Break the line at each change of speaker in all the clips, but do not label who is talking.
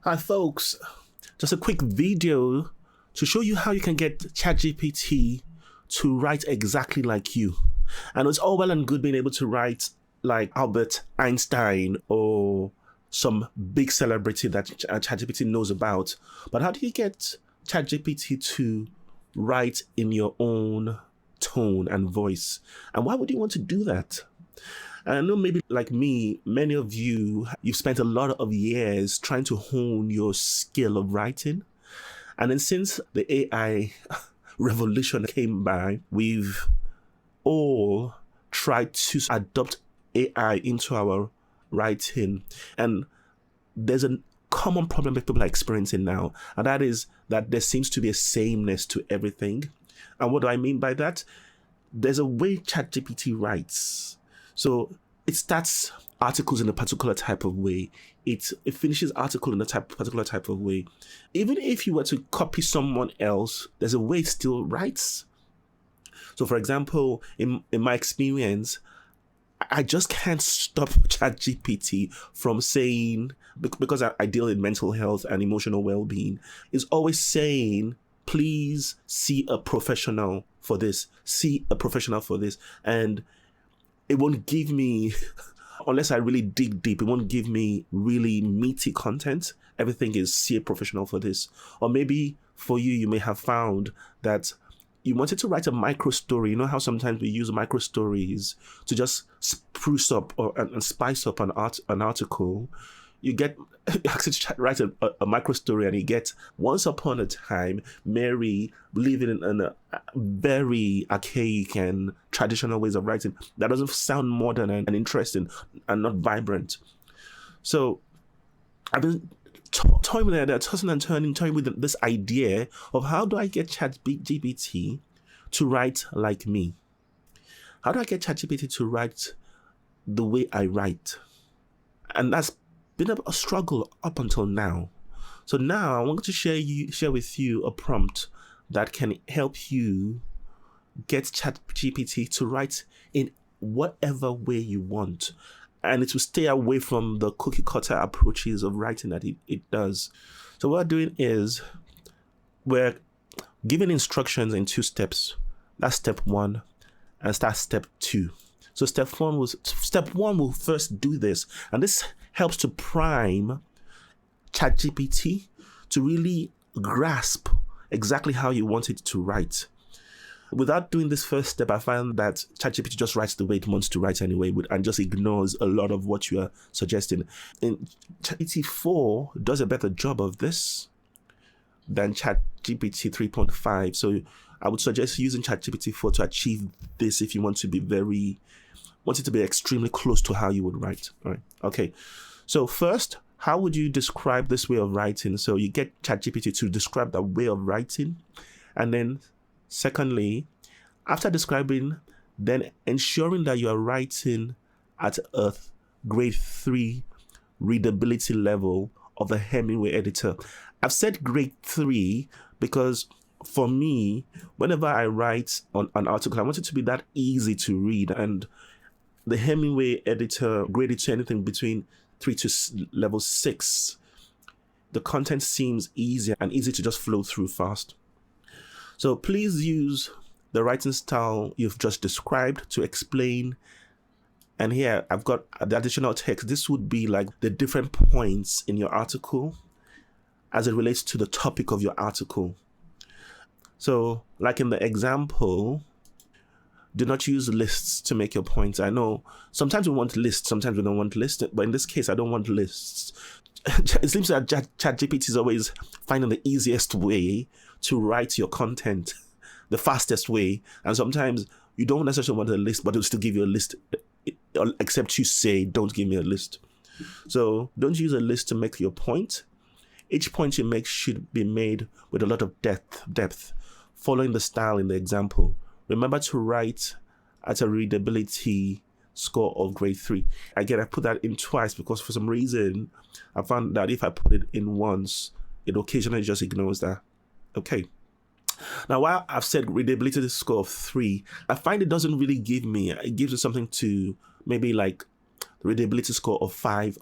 Hi folks, just a quick video to show you how you can get ChatGPT to write exactly like you. And it's all well and good being able to write like Albert Einstein or some big celebrity that ChatGPT knows about. But how do you get ChatGPT to write in your own tone and voice? And why would you want to do that? And I know maybe like me, many of you've spent a lot of years trying to hone your skill of writing. And then since the AI revolution came by, we've all tried to adopt AI into our writing. And there's a common problem that people are experiencing now, and that is that there seems to be a sameness to everything. And what do I mean by that? There's a way ChatGPT writes. So it starts articles in a particular type of way. It finishes article in a particular type of way. Even if you were to copy someone else, there's a way it still writes. So for example, in my experience, I just can't stop ChatGPT from saying, because I deal in mental health and emotional well-being, is always saying, please see a professional for this, see a professional for this. And it won't give me, unless I really dig deep, it won't give me really meaty content. Everything is see a professional for this. Or maybe for you, you may have found that you wanted to write a micro story. You know how sometimes we use micro stories to just spruce up and spice up an article. You get actually write a micro story, and you get once upon a time Mary living in a very archaic and traditional ways of writing that doesn't sound modern and interesting and not vibrant. So I've been toying with that, tossing and turning, toying with this idea of how do I get ChatGPT to write like me? How do I get ChatGPT to write the way I write? And that's been a struggle up until now. So now I want to share with you a prompt that can help you get ChatGPT to write in whatever way you want. And it will stay away from the cookie cutter approaches of writing that it does. So what we're doing is we're giving instructions in 2 steps. That's step 1 and that's step 2. So step one will first do this, and this helps to prime ChatGPT to really grasp exactly how you want it to write. Without doing this first step, I find that ChatGPT just writes the way it wants to write anyway, and just ignores a lot of what you are suggesting. And ChatGPT 4 does a better job of this than ChatGPT 3.5. So I would suggest using ChatGPT 4 to achieve this if you want it to be extremely close to how you would write. All right. Okay. So first, how would you describe this way of writing? So you get ChatGPT to describe that way of writing. And then secondly, after describing, then ensuring that you are writing at a grade 3 readability level of the Hemingway editor. I've said grade 3 because for me, whenever I write on an article, I want it to be that easy to read. And the Hemingway editor graded to anything between 3 to level 6. The content seems easier and easy to just flow through fast. So please use the writing style you've just described to explain. And here I've got the additional text. This would be like the different points in your article as it relates to the topic of your article. So like in the example, do not use lists to make your points. I know sometimes we want lists, sometimes we don't want lists, but in this case, I don't want lists. It seems that ChatGPT is always finding the easiest way to write your content, the fastest way. And sometimes you don't necessarily want a list, but it'll still give you a list, except you say, don't give me a list. So don't use a list to make your point. Each point you make should be made with a lot of depth, following the style in the example. Remember to write at a readability score of grade 3. Again, I put that in twice because for some reason, I found that if I put it in once, it occasionally just ignores that. Okay. Now, while I've said readability score of 3, I find it doesn't really give me, it gives me something to maybe like readability score of 5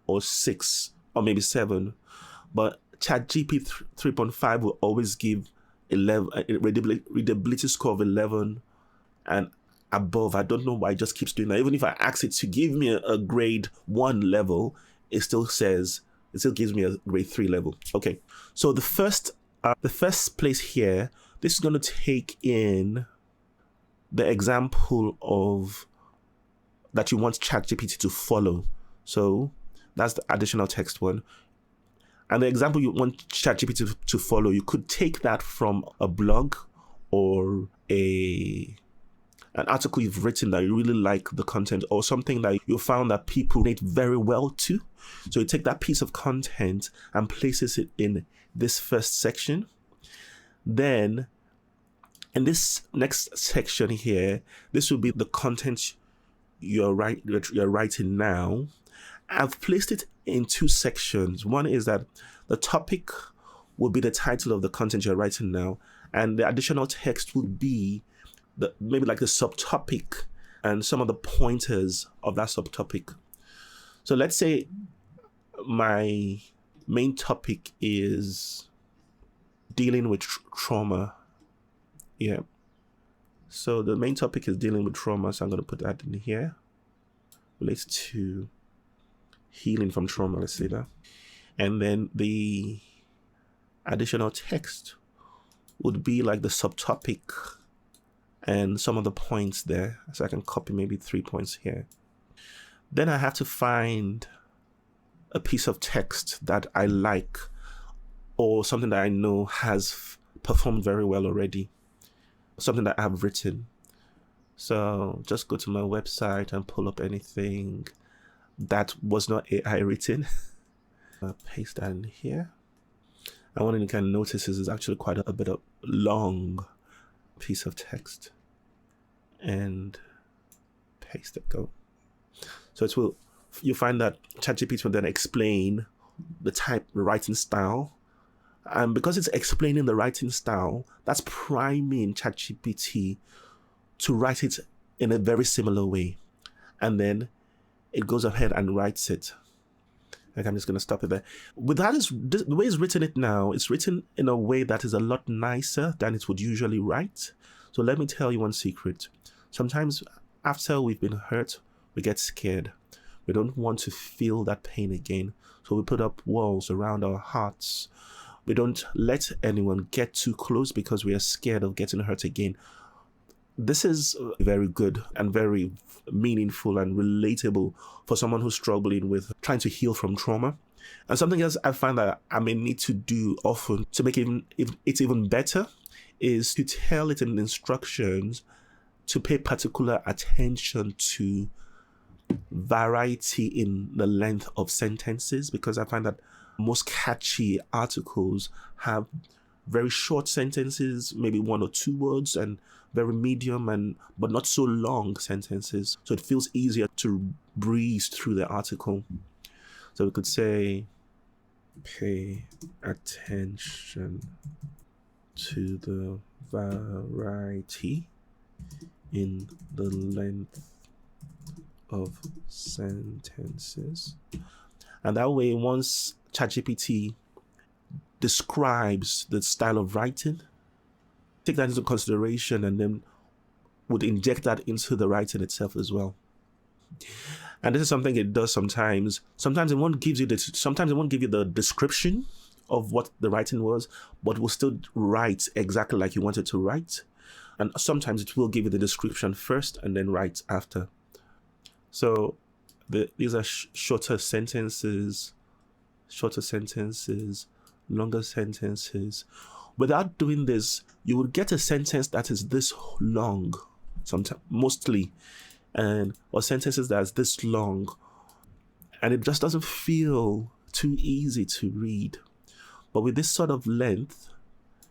or 6 or maybe 7. but ChatGPT 3.5 will always give 11 a readability score of 11 and above. I don't know why it just keeps doing that. Even if I ask it to give me a grade 1 level, it still gives me a grade 3 level. Okay, so the first place here, this is going to take in the example of that you want ChatGPT to follow. So that's the additional text one. And the example you want ChatGPT to follow, you could take that from a blog or an article you've written that you really like the content, or something that you found that people relate very well to. So you take that piece of content and places it in this first section. Then in this next section here, this will be the content you're writing now. I've placed it in two sections. One is that the topic will be the title of the content you're writing now, and the additional text would be maybe like the subtopic and some of the pointers of that subtopic. So let's say my main topic is dealing with trauma. Yeah. So the main topic is dealing with trauma. So I'm going to put that in here. Relates to healing from trauma, let's say that. And then the additional text would be like the subtopic and some of the points there. So I can copy maybe 3 points here. Then I have to find a piece of text that I like, or something that I know has performed very well already, something that I've written. So just go to my website and pull up anything that was not AI written. Paste that in here. And one thing you can notice is it's actually quite a bit of long piece of text. And paste it, go. So you find that ChatGPT will then explain the writing style. And because it's explaining the writing style, that's priming ChatGPT to write it in a very similar way. And then it goes ahead and writes it. Okay, I'm just going to stop it there. With that, the way it's written it now, it's written in a way that is a lot nicer than it would usually write. So let me tell you one secret. Sometimes after we've been hurt, we get scared. We don't want to feel that pain again. So we put up walls around our hearts. We don't let anyone get too close because we are scared of getting hurt again. This is very good and very meaningful and relatable for someone who's struggling with trying to heal from trauma. And something else I find that I may need to do often to make it even better is to tell it in instructions to pay particular attention to variety in the length of sentences, because I find that most catchy articles have very short sentences, maybe 1 or 2 words, and very medium but not so long sentences. So it feels easier to breeze through the article. So we could say, pay attention to the variety in the length of sentences. And that way, once ChatGPT describes the style of writing, take that into consideration and then would inject that into the writing itself as well. And this is something it does sometimes. Sometimes it won't give you the description of what the writing was, but will still write exactly like you want it to write. And sometimes it will give you the description first and then write after. So these are shorter sentences, longer sentences. Without doing this, you would get a sentence that is this long, mostly, or sentences that's this long, and it just doesn't feel too easy to read. But with this sort of length,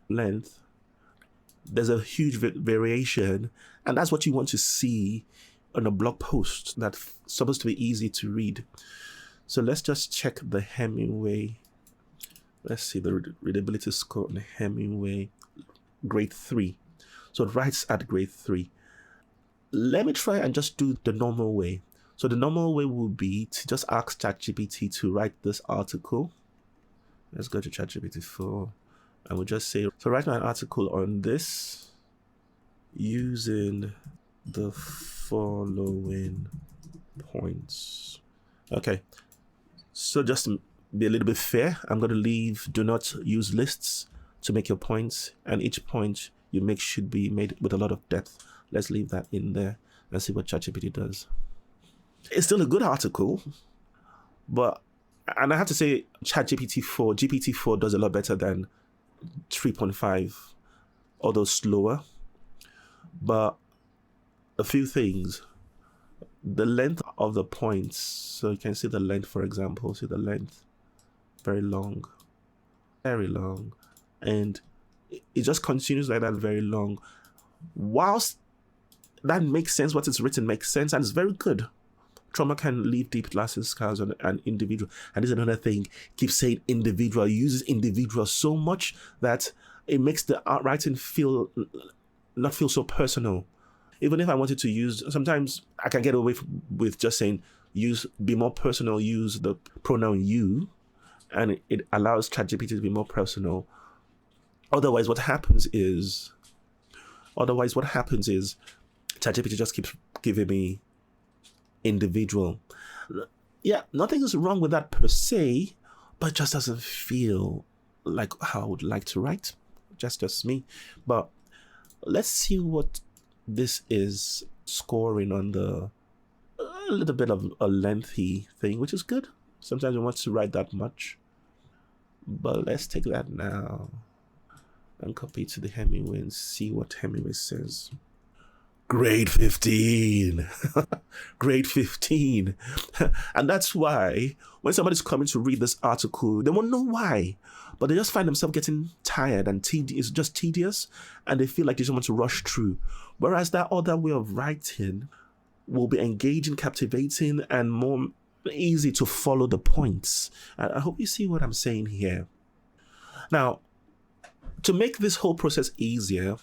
there's a huge variation, and that's what you want to see on a blog post that's supposed to be easy to read. So let's just check the Hemingway. Let's see the readability score on Hemingway, grade 3. So it writes at grade 3. Let me try and just do the normal way. So the normal way would be to just ask ChatGPT to write this article. Let's go to ChatGPT 4 and we'll just say, so write an article on this using the following points. Okay, so just to be a little bit fair, I'm going to leave do not use lists to make your points, and each point you make should be made with a lot of depth. Let's leave that in there and see what ChatGPT does. It's still a good article, but, and I have to say GPT-4 does a lot better than 3.5, although slower. But a few things. The length of the points. So you can see the length, for example. See the length. Very long. Very long. And it just continues like that, very long. Whilst that makes sense, what it's written makes sense, and it's very good. Trauma can leave deep lasting scars on an individual. And this is another thing. Keep saying individual. It uses individual so much that it makes the writing not feel so personal. Even if I wanted to use, sometimes I can get away with just saying, be more personal, use the pronoun you, and it allows ChatGPT to be more personal. Otherwise, what happens is ChatGPT just keeps giving me individual. Yeah, nothing is wrong with that per se, but it just doesn't feel like how I would like to write. Just me. But let's see what this is scoring on a little bit of a lengthy thing, which is good. Sometimes I want to write that much. But let's take that now and copy it to the Hemingway and see what Hemingway says. Grade 15. Grade 15. And that's why when somebody's coming to read this article, they won't know why, but they just find themselves getting tired and it's just tedious, and they feel like they just want to rush through. Whereas that other way of writing will be engaging, captivating, and more easy to follow the points. And I hope you see what I'm saying here. Now, to make this whole process easier,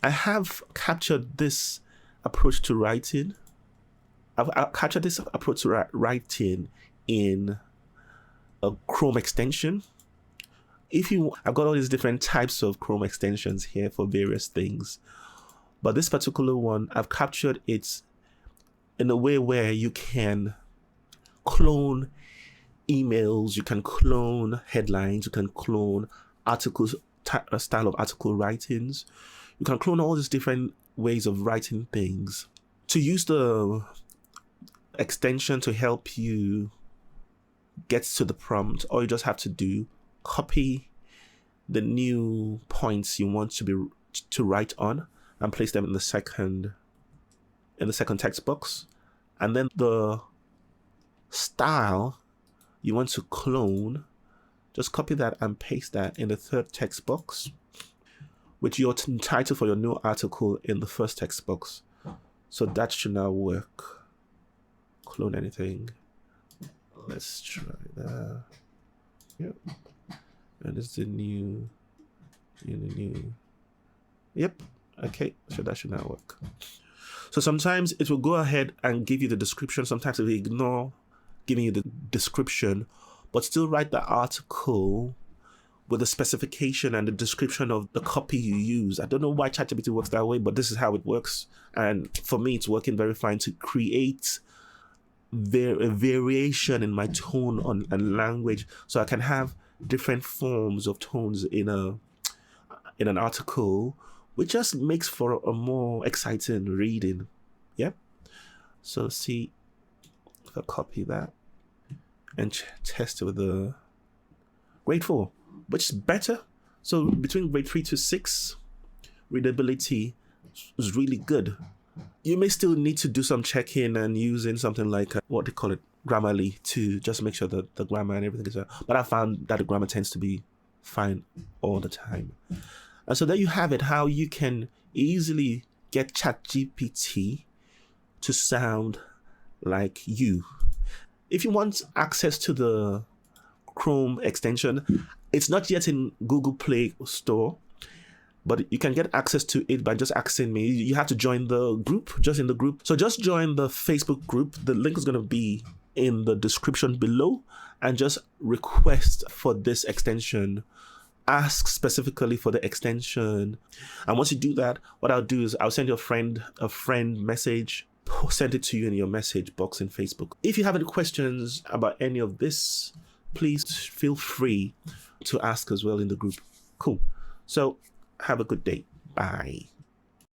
I have captured this approach to writing. I've captured this approach to writing in a Chrome extension. I've got all these different types of Chrome extensions here for various things. But this particular one, I've captured it in a way where you can clone emails, you can clone headlines, you can clone articles, style of article writings. You can clone all these different ways of writing things. To use the extension to help you get to the prompt, all you just have to do, copy the new points you want to write on and place them in the second text box. And then the style you want to clone, just copy that and paste that in the third text box, with your title for your new article in the first text box. So that should now work. Clone anything. Let's try that. Yep. And it's the new. Yep. Okay. So that should now work. So sometimes it will go ahead and give you the description. Sometimes it will ignore giving you the description, but still write the article with the specification and the description of the copy you use. I don't know why ChatGPT works that way, but this is how it works. And for me, it's working very fine to create a variation in my tone and language, so I can have different forms of tones in an article, which just makes for a more exciting reading. Yep. So see if I copy that and test it with the grade 4. Which is better. So between grade 3 to 6, readability is really good. You may still need to do some checking and using something like what they call it, Grammarly, to just make sure that the grammar and everything is there. But I found that the grammar tends to be fine all the time. And so there you have it, how you can easily get ChatGPT to sound like you. If you want access to the Chrome extension, it's not yet in Google Play Store, but you can get access to it by just asking me. You have to join the group, just in the group. So just join the Facebook group. The link is going to be in the description below and just request for this extension. Ask specifically for the extension. And once you do that, what I'll do is I'll send your friend a friend message, send it to you in your message box in Facebook. If you have any questions about any of this, please feel free to ask as well in the group. Cool. So have a good day. Bye.